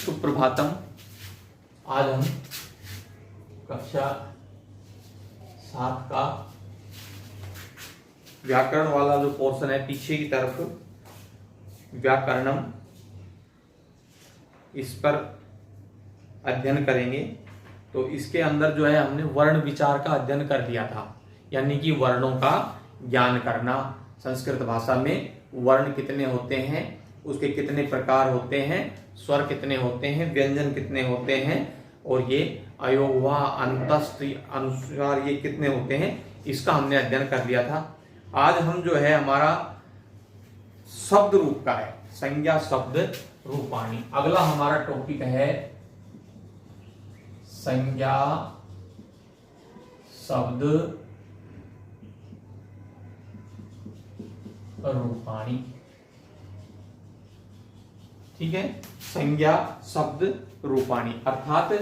सुप्रभातम। आज हम कक्षा 7 का व्याकरण वाला जो पोर्शन है पीछे की तरफ व्याकरणम, इस पर अध्ययन करेंगे। तो इसके अंदर जो है हमने वर्ण विचार का अध्ययन कर लिया था, यानी कि वर्णों का ज्ञान करना। संस्कृत भाषा में वर्ण कितने होते हैं, उसके कितने प्रकार होते हैं, स्वर कितने होते हैं, व्यंजन कितने होते हैं, और ये अयोगवा, अंतस्थ, अनुस्वार ये कितने होते हैं, इसका हमने अध्ययन कर लिया था। आज हम जो है हमारा शब्द रूप का है, संज्ञा शब्द रूपाणी। अगला हमारा टॉपिक है संज्ञा शब्द रूपाणी। ठीक है, संज्ञा शब्द रूपाणी अर्थात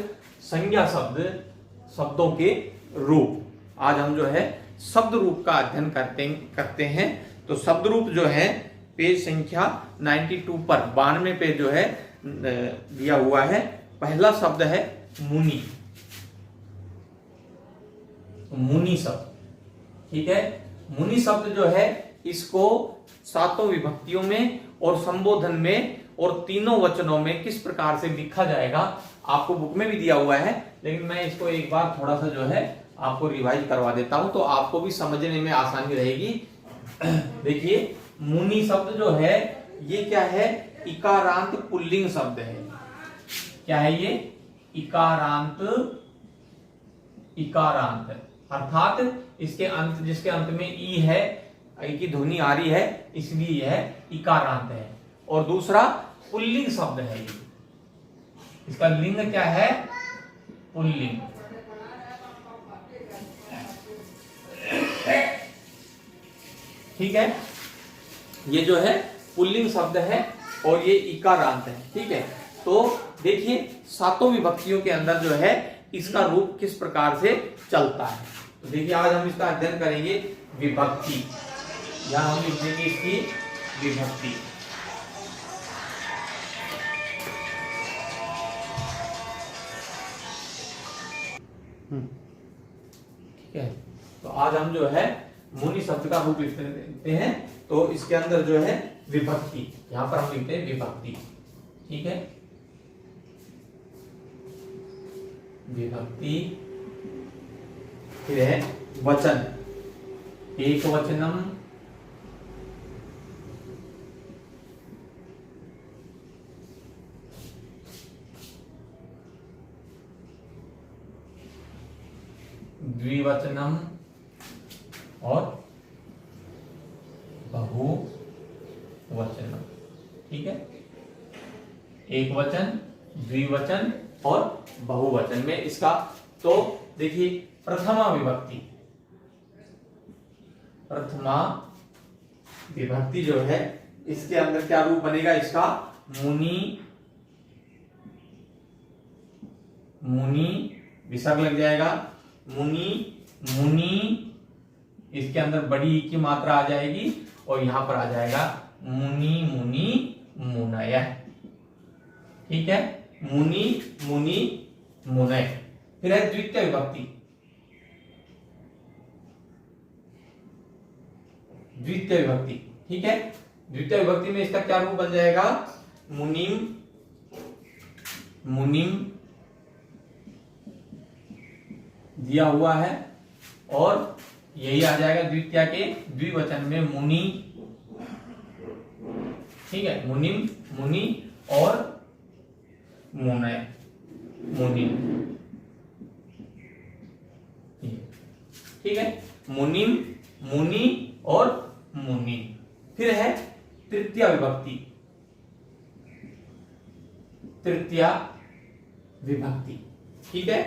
संज्ञा शब्द, शब्दों के रूप। आज हम जो है शब्द रूप का अध्ययन करते हैं। तो शब्द रूप जो है पेज संख्या 92 पर 92 पे जो है दिया हुआ है। पहला शब्द है मुनि, मुनि शब्द। ठीक है, मुनि शब्द जो है इसको 7 विभक्तियों में और संबोधन में और 3 वचनों में किस प्रकार से लिखा जाएगा आपको बुक में भी दिया हुआ है, लेकिन मैं इसको एक बार थोड़ा सा जो है आपको रिवाइज करवा देता हूं, तो आपको भी समझने में आसानी रहेगी। देखिए, मुनि शब्द जो है ये क्या है, इकारांत पुल्लिंग शब्द है। क्या है ये? इकारांत, इकारांत अर्थात इसके अंत, जिसके अंत में ई है, ई की ध्वनि आ रही है, इसलिए यह इकारांत है। और दूसरा पुल्लिंग शब्द है ये, इसका लिंग क्या है? पुल्लिंग। ठीक है, ये जो है पुल्लिंग शब्द है और ये इकारांत है। ठीक है, तो देखिए 7 विभक्तियों के अंदर जो है इसका रूप किस प्रकार से चलता है। तो देखिए आज हम इसका अध्ययन करेंगे विभक्ति। यहां हम लिख देंगे इसकी विभक्ति। ठीक है, तो आज हम जो है मुनि शब्द का रूप लिखते हैं। तो इसके अंदर जो है विभक्ति, यहां पर हम लिखते हैं विभक्ति। ठीक है, विभक्ति। फिर है वचन, एक वचनम, द्विवचनम और बहुवचनम। ठीक है, एक वचन, द्विवचन और बहुवचन में इसका। तो देखिए प्रथमा विभक्ति, प्रथमा विभक्ति जो है इसके अंदर क्या रूप बनेगा इसका? मुनि, मुनि विसर्ग लग जाएगा, मुनि, मुनि, इसके अंदर बड़ी की मात्रा आ जाएगी और यहां पर आ जाएगा मुनि, मुनि, मुनय। ठीक है, मुनि, मुनि, मुनय। फिर है द्वितीय विभक्ति, द्वितीय विभक्ति। ठीक है, द्वितीय विभक्ति में इसका क्या रूप बन जाएगा? मुनिम, मुनिम दिया हुआ है और यही आ जाएगा द्वितीय के द्विवचन में मुनि। ठीक है, मुनिम, मुनि और मुनय, मुनि। ठीक है, मुनिम, मुनि और मुनि। फिर है तृतीय विभक्ति, तृतीय विभक्ति। ठीक है,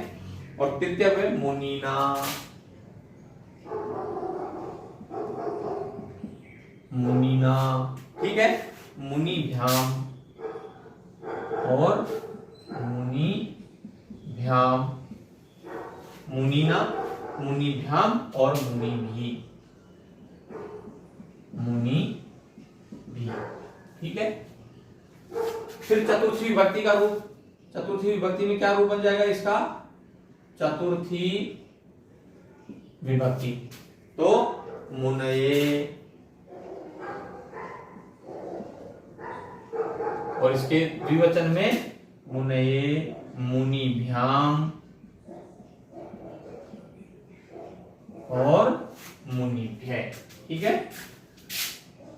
और तृतीय में मुनीना, मुनीना। ठीक है, मुनिभ्याम और मुनिभ्याम, मुनीना, मुनिभ्याम और मुनिभी, मुनिभी। ठीक है, फिर चतुर्थी विभक्ति का रूप चतुर्थी विभक्ति में क्या रूप बन जाएगा इसका? चतुर्थी विभक्ति। तो मुनये, और इसके द्विवचन में मुनये, मुनिभ्याम और मुनिभ्य। ठीक है,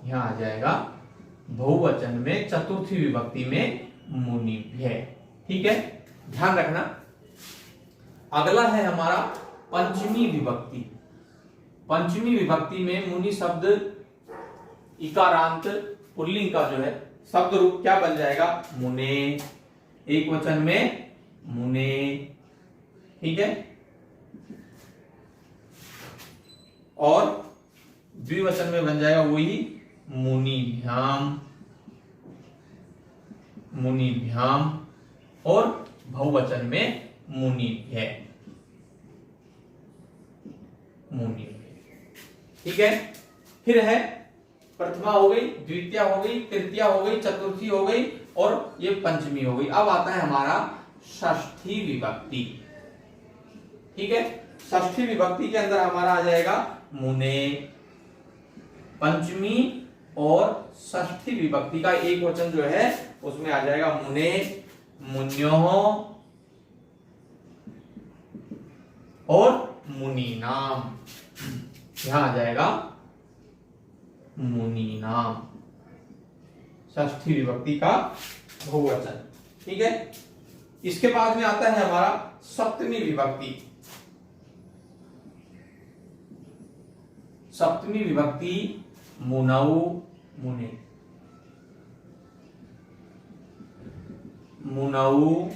यहां आ जाएगा बहुवचन में चतुर्थी विभक्ति में मुनिभ्य। ठीक है, ध्यान रखना। अगला है हमारा पंचमी विभक्ति। पंचमी विभक्ति में मुनि शब्द इकारांत पुल्लिंग का जो है शब्द रूप क्या बन जाएगा? मुने, एक वचन में मुने। ठीक है, और द्विवचन में बन जाएगा वही मुनिभ्याम, मुनिभ्याम, और बहुवचन में मुनिभ्य, मुनिभ्य। ठीक है, फिर है प्रथमा हो गई, द्वितीया हो गई, तृतीया हो गई, चतुर्थी हो गई, और ये पंचमी हो गई। अब आता है हमारा षष्ठी विभक्ति। ठीक है, षष्ठी विभक्ति के अंदर हमारा आ जाएगा मुने। पंचमी और षष्ठी विभक्ति का एक वचन जो है उसमें आ जाएगा मुने, मुन्योः और मुनीनाम। यहां आ जाएगा मुनीनाम, षष्ठी विभक्ति का बहुवचन। ठीक है, इसके बाद में आता है हमारा सप्तमी विभक्ति। सप्तमी विभक्ति मुनौ, मुने, मुनौ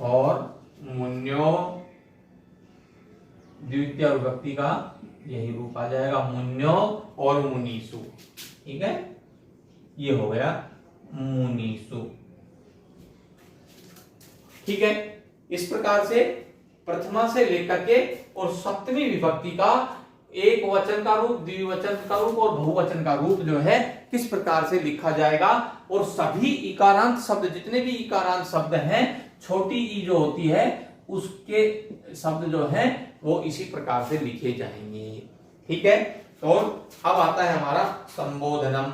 और मुन्यो। द्वितीय विभक्ति का यही रूप आ जाएगा मुन्यो और मुनीसु। ठीक है, ये हो गया मुनीसु। ठीक है, इस प्रकार से प्रथमा से लेकर के और सप्तमी विभक्ति का एक वचन का रूप, द्विवचन का रूप और बहुवचन का रूप जो है किस प्रकार से लिखा जाएगा, और सभी इकारांत शब्द, जितने भी इकारांत शब्द हैं, छोटी ई जो होती है उसके शब्द जो हैं वो इसी प्रकार से लिखे जाएंगे। ठीक है, तो अब आता है हमारा संबोधनम।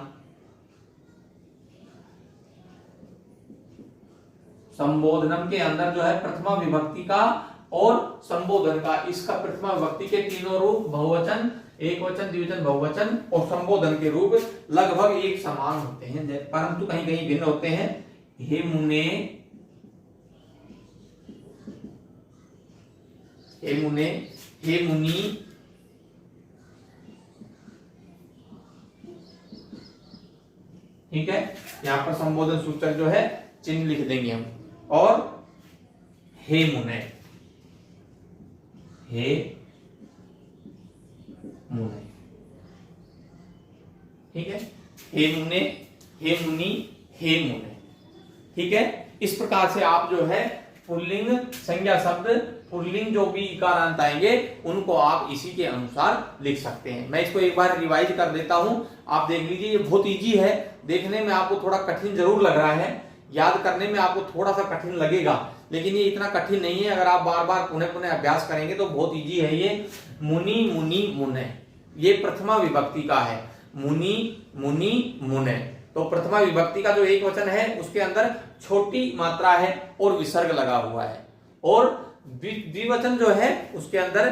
संबोधनम के अंदर जो है प्रथमा विभक्ति का और संबोधन का, इसका प्रथमा विभक्ति के तीनों रूप, बहुवचन, एक वचन, द्विवचन, बहुवचन और संबोधन के रूप लगभग एक समान होते हैं, परंतु कहीं कहीं भिन्न होते हैं। हे मुने, हे मुने, हे मुनि, ठीक है, यहां पर संबोधन सूचक जो है चिन्ह लिख देंगे हम, और हे मुने, हे मुने। ठीक है, हे मुने, हे मुनि, हे मुने। ठीक है, इस प्रकार से आप जो है पुल्लिंग संज्ञा शब्द, पुल्लिंग जो भी इकारांत आएंगे उनको आप इसी के अनुसार लिख सकते हैं। मैं इसको एक बार रिवाइज कर देता हूं, आप देख लीजिए। ये बहुत इजी है, देखने में आपको थोड़ा कठिन जरूर लग रहा है, याद करने में आपको थोड़ा सा कठिन लगेगा, लेकिन ये इतना कठिन नहीं है। अगर आप बार बार पुनः पुनः अभ्यास करेंगे तो बहुत इजी है ये। मुनि, मुनि, मुने, ये प्रथमा विभक्ति का है। मुनि, मुनि, मुने, तो प्रथमा विभक्ति का जो एक वचन है उसके अंदर छोटी मात्रा है और विसर्ग लगा हुआ है, और द्विवचन जो है उसके अंदर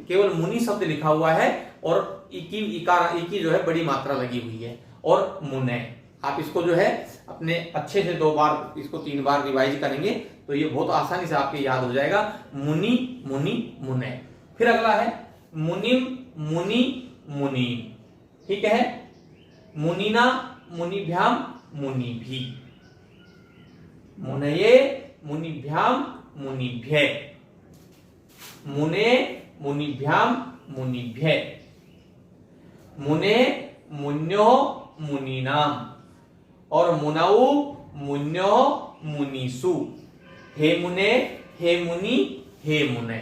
केवल मुनि शब्द लिखा हुआ है और इकी जो है बड़ी मात्रा लगी हुई है, और मुने। आप इसको जो है अपने अच्छे से 2 बार, इसको 3 बार रिवाइज करेंगे तो ये बहुत आसानी से आपके याद हो जाएगा। मुनि, मुनि, मुने। फिर अगला है मुनिम, मुनि, मुनीम। ठीक है, मुनिना, मुनिभ्याम, मुनिभि, मुनये, मुनिभ्याम, मुनिभ्य, मुने, मुनिभ्याम, मुनिभ्य, मुने, मुन्यो, मुनीनाम, और मुनौ, मुन्यो, मुनीसु। हे मुने, हे मुनि, हे मुने।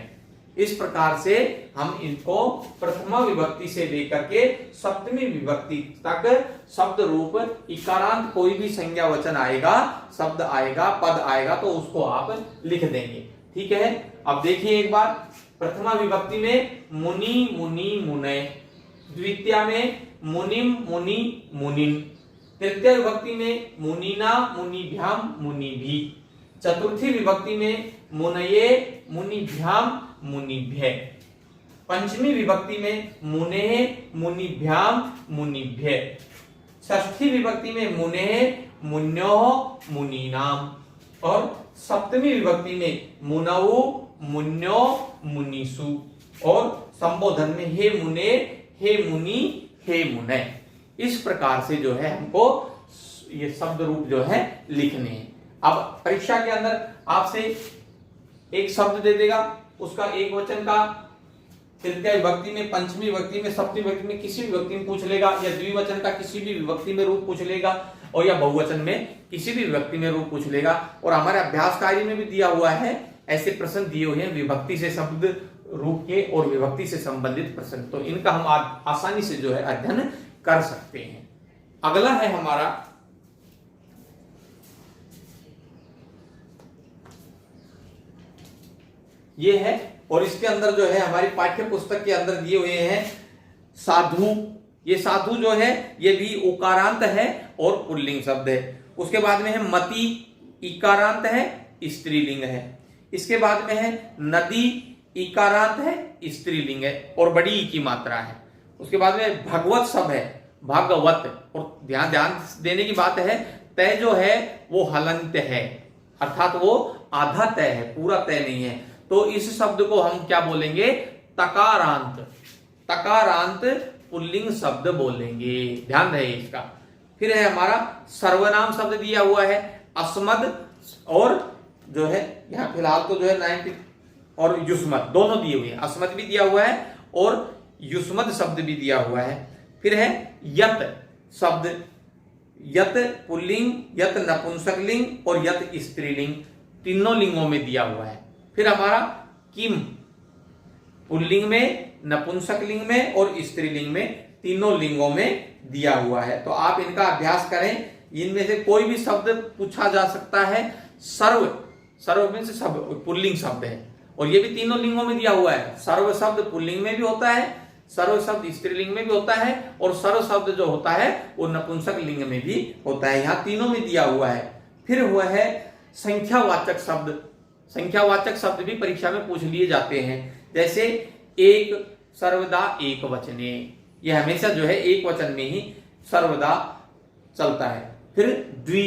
इस प्रकार से हम इनको प्रथमा विभक्ति से लेकर के सप्तमी विभक्ति तक शब्द रूप इकारांत कोई भी संज्ञा वचन आएगा, शब्द आएगा, पद आएगा तो उसको आप लिख देंगे। ठीक है, अब देखिए एक बार, प्रथमा विभक्ति में मुनि मुनि मुनय, द्वितीय में मुनिम मुनि मुनिन, तृतीय विभक्ति में मुनिना मुनिभ्याम मुनिभि, चतुर्थी विभक्ति में मुनये मुनिभ्याम मुनिभ्य, पंचमी विभक्ति में मुने मुनिभ्याम मुनिभ्य, षष्ठी विभक्ति में मुने मुन्यो मुनीनाम, और सप्तमी विभक्ति में मुनऊ मुन्यो मुनीसु, और संबोधन में हे मुने हे मुनि हे मुने। इस प्रकार से जो है हमको ये शब्द रूप जो है लिखने हैं। अब परीक्षा के अंदर आपसे एक शब्द दे देगा, उसका एक वचन का तृतीय विभक्ति में, पंचमी विभक्ति में, सप्तमी विभक्ति में किसी भी विभक्ति में पूछ लेगा, या द्विवचन का किसी भी विभक्ति में रूप पूछ लेगा, और या बहुवचन में किसी भी विभक्ति में रूप पूछ लेगा। और हमारे अभ्यास कार्य में भी दिया हुआ है, ऐसे प्रश्न दिए हुए हैं विभक्ति से शब्द रूप के और विभक्ति से संबंधित प्रश्न, तो इनका हम आसानी से जो है अध्ययन कर सकते हैं। अगला है हमारा ये है, और इसके अंदर जो है हमारी पाठ्य पुस्तक के अंदर दिए हुए हैं साधु। ये साधु जो है ये भी उकारांत है और पुल्लिंग शब्द है। उसके बाद में है मति, इकारांत है, स्त्रीलिंग है। इसके बाद में है नदी, इकारांत है, स्त्रीलिंग है और बड़ी ई की मात्रा है। उसके बाद में भगवत शब्द है, भागवत, और ध्यान देने की बात है, तय जो है वो हलंत है, अर्थात वो आधा तय है, पूरा तय नहीं है। तो इस शब्द को हम क्या बोलेंगे? तकारांत। तकारांत पुल्लिंग शब्द बोलेंगे, ध्यान रहे इसका। फिर है हमारा सर्वनाम शब्द दिया हुआ है, अस्मद और जो है यहाँ फिलहाल तो जो है 90 और युष्मद दोनों दिए हुए हैं। अस्मद भी दिया हुआ है और युष्मद शब्द भी दिया हुआ है। फिर है यत शब्द, यत पुल्लिंग, यत नपुंसकलिंग और यत स्त्रीलिंग, तीनों लिंगों में दिया हुआ है। फिर हमारा किम, पुल्लिंग में, नपुंसकलिंग में और स्त्रीलिंग में, तीनों लिंगों में दिया हुआ है। तो आप इनका अभ्यास करें। इनमें से कोई भी शब्द पूछा जा सकता है। सर्व, सर्व में से सब पुल्लिंग शब्द है और ये भी तीनों लिंगों में दिया हुआ है। सर्व शब्द पुल्लिंग में भी होता है, सर्व शब्द स्त्रीलिंग में भी होता है और सर्व शब्द जो होता है वो नपुंसक लिंग में भी होता है। यहाँ तीनों में दिया हुआ है। फिर हुआ है संख्यावाचक शब्द। संख्यावाचक शब्द भी परीक्षा में पूछ लिए जाते हैं, जैसे एक, सर्वदा एक वचने, यह हमेशा जो है एक वचन में ही सर्वदा चलता है। फिर द्वि,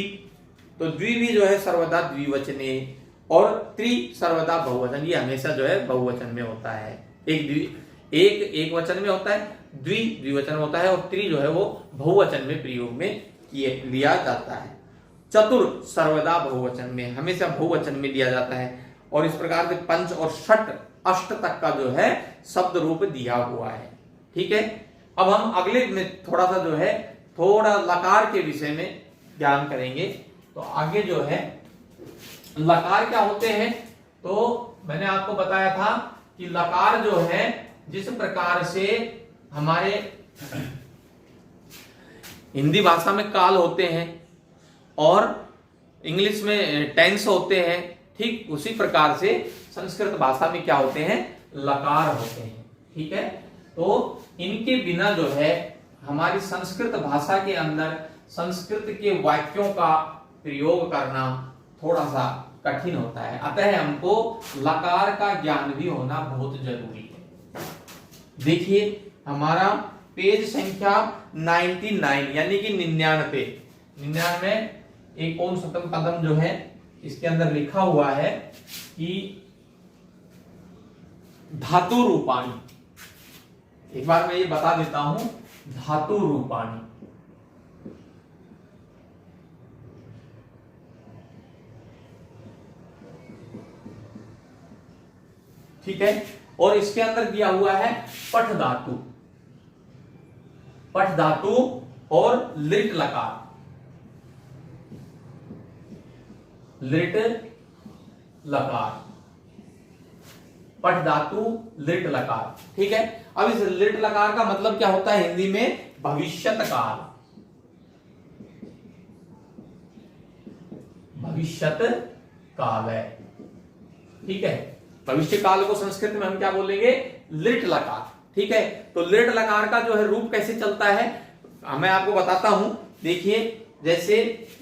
तो द्वि भी जो है सर्वदा द्विवचने, और त्रि सर्वदा बहुवचन, ये हमेशा जो है बहुवचन में होता है। एक वचन में होता है, द्वि द्विवचन होता है और त्रि जो है वो बहुवचन में प्रयोग में लिया जाता है। चतुर सर्वदा बहुवचन में, हमेशा बहुवचन में लिया जाता है। और इस प्रकार से पंच और षट, अष्ट तक का जो है शब्द रूप दिया हुआ है। ठीक है, अब हम अगले में थोड़ा सा जो है थोड़ा लकार के विषय में ध्यान करेंगे। तो आगे जो है लकार क्या होते हैं, तो मैंने आपको बताया था कि लकार जो है जिस प्रकार से हमारे हिंदी भाषा में काल होते हैं और इंग्लिश में टेंस होते हैं, ठीक उसी प्रकार से संस्कृत भाषा में क्या होते हैं? लकार होते हैं। ठीक है, तो इनके बिना जो है हमारी संस्कृत भाषा के अंदर संस्कृत के वाक्यों का प्रयोग करना थोड़ा सा कठिन होता है। अतः हमको लकार का ज्ञान भी होना बहुत जरूरी है। देखिए हमारा पेज संख्या 99 यानी कि 99 एक कौन शतम कदम जो है इसके अंदर लिखा हुआ है कि धातु रूपाणी। एक बार मैं ये बता देता हूं, धातु रूपाणी। ठीक है, और इसके अंदर दिया हुआ है पठ धातु, पठ धातु और लिट लकार, लिट लकार। पठ धातु लिट लकार। ठीक है, अब इस लिट लकार का मतलब क्या होता है हिंदी में? भविष्यत काल। भविष्यत काल है। ठीक है, भविष्य काल को संस्कृत में हम क्या बोलेंगे? लिट लकार। ठीक है, तो लिट लकार का जो है रूप कैसे चलता है मैं आपको बताता हूं। देखिए, जैसे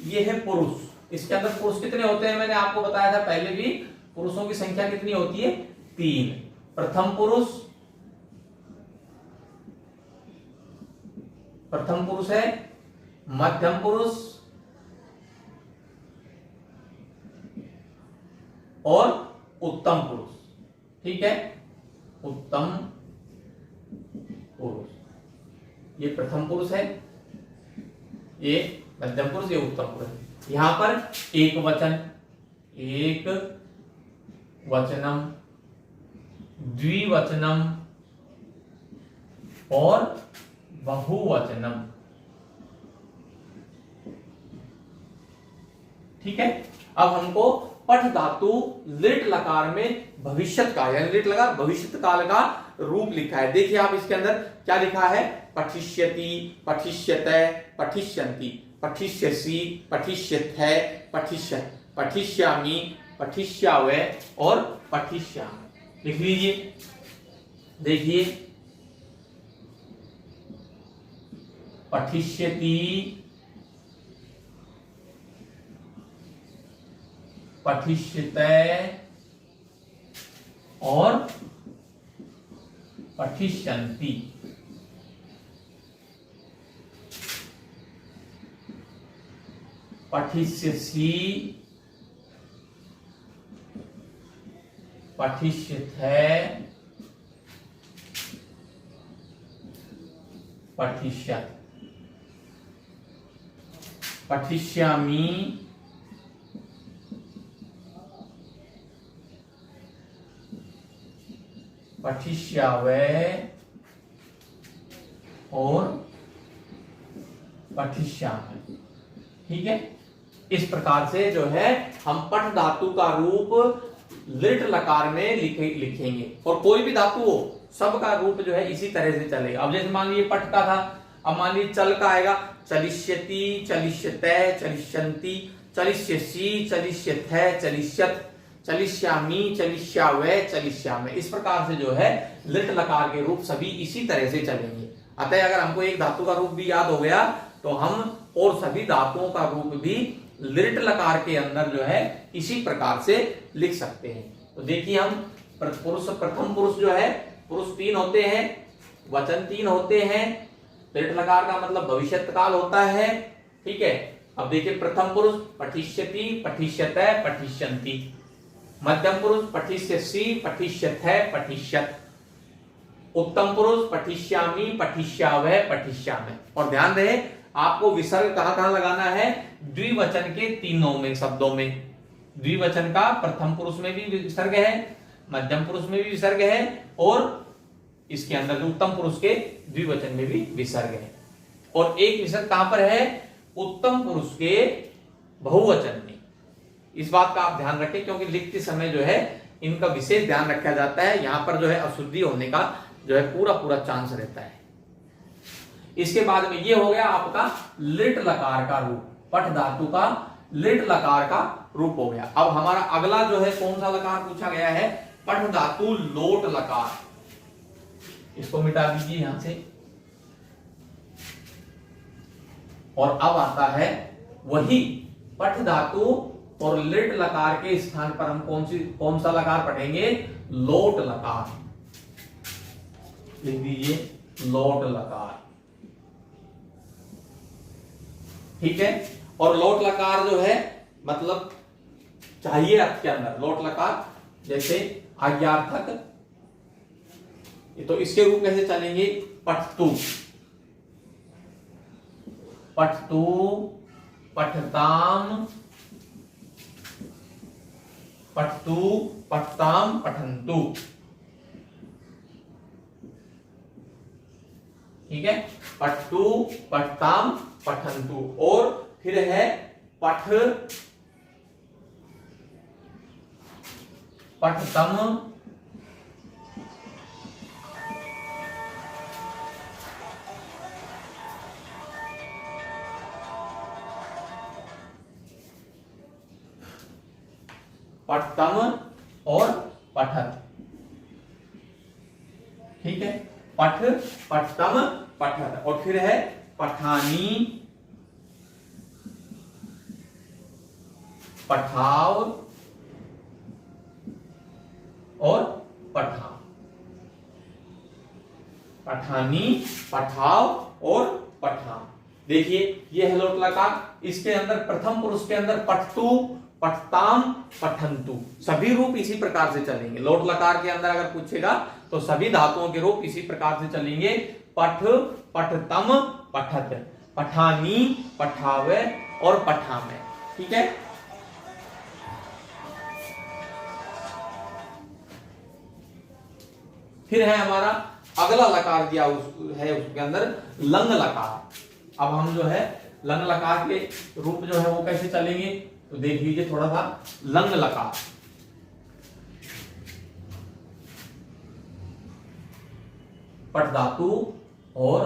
ये है पुरुष, इसके अंदर पुरुष कितने होते हैं? मैंने आपको बताया था पहले भी, पुरुषों की संख्या कितनी होती है? 3। प्रथम पुरुष है, मध्यम पुरुष और उत्तम पुरुष। ठीक है, उत्तम पुरुष, ये प्रथम पुरुष है, ये मध्यम पुरुष, ये उत्तम पुरुष। यहां पर एक वचनम, द्विवचनम और बहुवचनम। ठीक है, अब हमको पठ धातु लिट लकार में भविष्यत काल, यानी लिट लकार भविष्यत काल का रूप लिखा है। देखिए आप इसके अंदर क्या लिखा है? पठिष्यति, पठिष्यतै, पठिष्यन्ति, पठिष्यसि, पठिष्यथै, पठिष्यत्, पठिष्यामि, पठिष्यावै और पठिष्यामि। लिख लीजिए। देखिए, पठिष्यति, पठिष्यतै और पठिष्यन्ति। पठिष्यसि, पठिष्यथै, पठिष्यत्, पठिष्यामि, पठिष्यावै और पठिष्यामि। ठीक है, इस प्रकार से जो है हम पठ धातु का रूप लिट लकार में लिखेंगे। और कोई भी धातु हो, सबका रूप जो है इसी तरह से चलेगा। अब जैसे मान लीजिए पठ का था, अब मान लीजिए चल का आएगा, चलिष्यति, चलिष्यतै, चलिष्यन्ति, चलिष्यसि, चलिष्यथै, चलिष्यत्, चलिष्यामि, चलिष्यावै, चलिष्यामि। इस प्रकार से जो है लिट लकार के रूप सभी इसी तरह से चलेंगे। अतः अगर हमको एक धातु का रूप भी याद हो गया तो हम और सभी धातुओं का रूप भी लिट लकार के अंदर जो है इसी प्रकार से लिख सकते हैं। तो देखिए, हम पुरुष, प्रथम पुरुष जो है, पुरुष 3 होते हैं, वचन 3 होते हैं, लिट लकार का मतलब भविष्यत काल होता है। ठीक है, अब देखिए, प्रथम पुरुष पठिष्यति, पठिष्यतै, पठिष्यन्ति, मध्यम पुरुष पठिष्यसि, पठिष्यथै, पठिष्यत्, उत्तम पुरुष पठिष्यामि, पठिष्यावै, पठिष्यामि। और ध्यान रहे, आपको विसर्ग कहां कहां लगाना है? द्विवचन के तीनों में शब्दों में। द्विवचन का प्रथम पुरुष में भी विसर्ग है, मध्यम पुरुष में भी विसर्ग है और इसके अंदर जो उत्तम पुरुष के द्विवचन में भी विसर्ग है। और एक विसर्ग कहां पर है? उत्तम पुरुष के बहुवचन में। इस बात का आप ध्यान रखें, क्योंकि लिखते समय जो है इनका विशेष ध्यान रखा जाता है। यहां पर जो है अशुद्धि होने का जो है पूरा चांस रहता है। इसके बाद में ये हो गया आपका लिट लकार का रूप, पठ धातु का लिट लकार का रूप हो गया। अब हमारा अगला जो है कौन सा लकार पूछा गया है? पठ धातु लोट लकार। इसको मिटा दीजिए यहां से। और अब आता है वही पठ धातु और लिट लकार के स्थान पर हम कौन सा लकार पढ़ेंगे? लोट लकार। लिख दीजिए, लोट लकार। ठीक है, और लोट लकार जो है मतलब चाहिए आपके अंदर लोट लकार, जैसे आज्ञार्थक, तो इसके रूप कैसे चलेंगे? पठतु, पठतु, पठताम, पठतु, पठताम, पठन्तु। ठीक है, पठतु, पठताम, पठन्तु। और फिर है पठ, पठतम, पठतम और पठत। ठीक है, पठ, पठतम, पठत। और फिर है पठानी, पठाव और पठाव। पठानी, पठाव और पठाव। देखिए ये है लोट लकार। इसके अंदर प्रथम पुरुष के अंदर पठतु, पठताम, पठंतु, सभी रूप इसी प्रकार से चलेंगे। लोट लकार के अंदर अगर पूछेगा तो सभी धातुओं के रूप इसी प्रकार से चलेंगे। पठ, पठतम, पठत, पठानी, पठावे और पठामे। ठीक है, फिर है हमारा अगला लकार दिया है उसके अंदर लंग लकार। अब हम जो है लंग लकार के रूप जो है वो कैसे चलेंगे तो देख लीजिए थोड़ा सा। लंग लकार, पट धातु और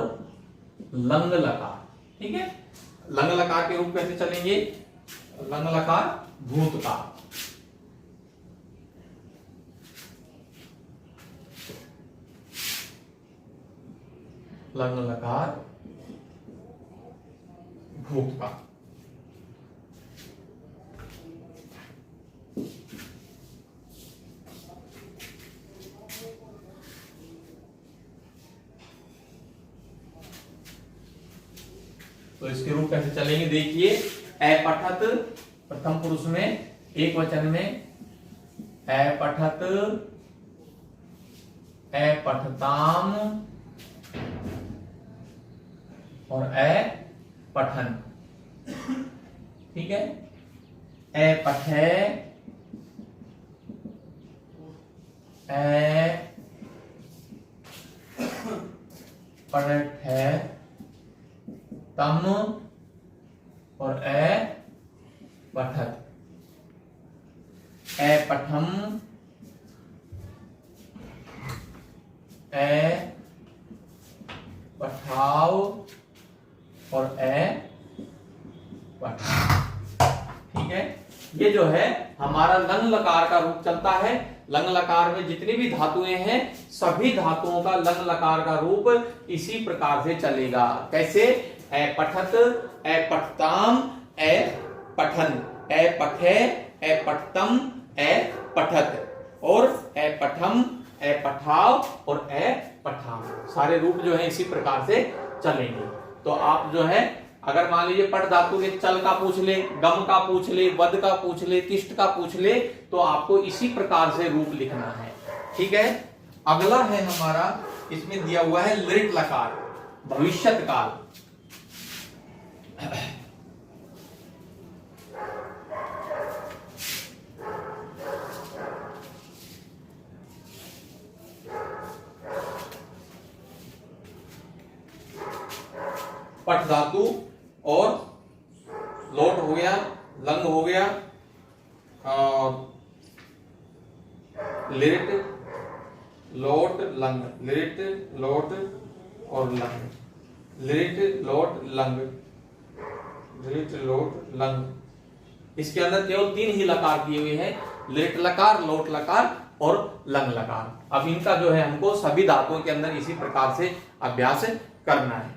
लंग लकार। ठीक है, लंग लकार के रूप कैसे चलेंगे? लंग लकार भूतकाल, लंग लकार भूतकाल। तो इसके रूप कैसे चलेंगे देखिए। ए पठत प्रथम पुरुष में एक वचन में, ए पठत, ए पठताम और ए पठन। ठीक है, ए पठे, ए पठे तम और ए पठत। ए पठम, ए पठाव और ए पठाव। ठीक है, ये जो है हमारा लंग लकार का रूप चलता है। लंग लकार में जितनी भी धातुएं हैं सभी धातुओं का लंग लकार का रूप इसी प्रकार से चलेगा। कैसे? ए पठत, ए पठताम, ए पठन, ए पठे, ए पठतम, ए पठत और ए पठम, ए पठाव और ए पठाव। सारे रूप जो है इसी प्रकार से चलेंगे। तो आप जो है अगर मान लीजिए पठ धातु के चल का पूछ ले, गम का पूछ ले, वद का पूछ ले, तिष्ठ का पूछ ले, तो आपको इसी प्रकार से रूप लिखना है। ठीक है, अगला है हमारा, इसमें दिया हुआ है लिट लकार, भविष्यत काल। पठ धातु और लोट हो गया, लंग हो गया, लिट, लोट, लंग, लिट, लोट और लंग, लिट, लोट, लंग, लिट, लोट, लंग। इसके अंदर केवल 3 ही लकार दिए हुए हैं, लिट लकार, लोट लकार और लंग लकार। अब इनका जो है हमको सभी धातुओं के अंदर इसी प्रकार से अभ्यास करना है।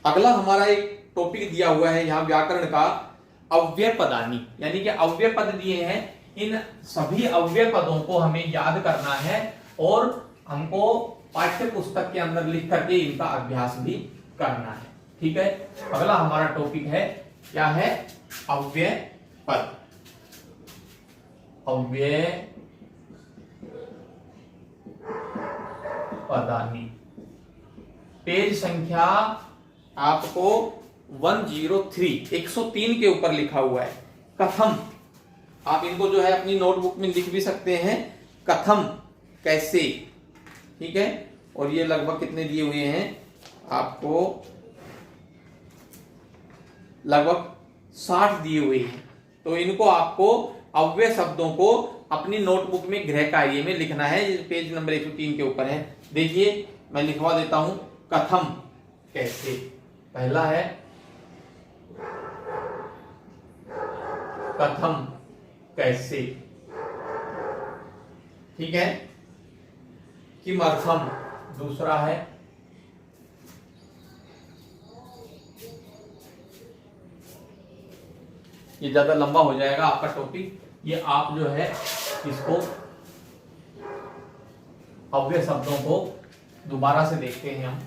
अगला हमारा एक टॉपिक दिया हुआ है यहाँ व्याकरण का, अव्यय पदानी, यानी कि अव्यय पद दिए हैं। इन सभी अव्यय पदों को हमें याद करना है और हमको पाठ्य पुस्तक के अंदर लिख करके इनका अभ्यास भी करना है। ठीक है, अगला हमारा टॉपिक है, क्या है? अव्यय पद। अव्यय पदानी। पेज संख्या आपको 103 के ऊपर लिखा हुआ है। कथम, आप इनको जो है अपनी नोटबुक में लिख भी सकते हैं। कथम, कैसे। ठीक है, और ये लगभग कितने दिए हुए हैं आपको? लगभग 60 दिए हुए हैं। तो इनको आपको अव्यय शब्दों को अपनी नोटबुक में गृह कार्य में लिखना है। पेज नंबर 103 के ऊपर है। देखिए मैं लिखवा देता हूं। कथम, कैसे। पहला है कथम, कैसे। ठीक है। किमर्थम दूसरा है, ये ज्यादा लंबा हो जाएगा आपका टॉपिक, ये आप जो है इसको अव्यय शब्दों को दोबारा से देखते हैं हम।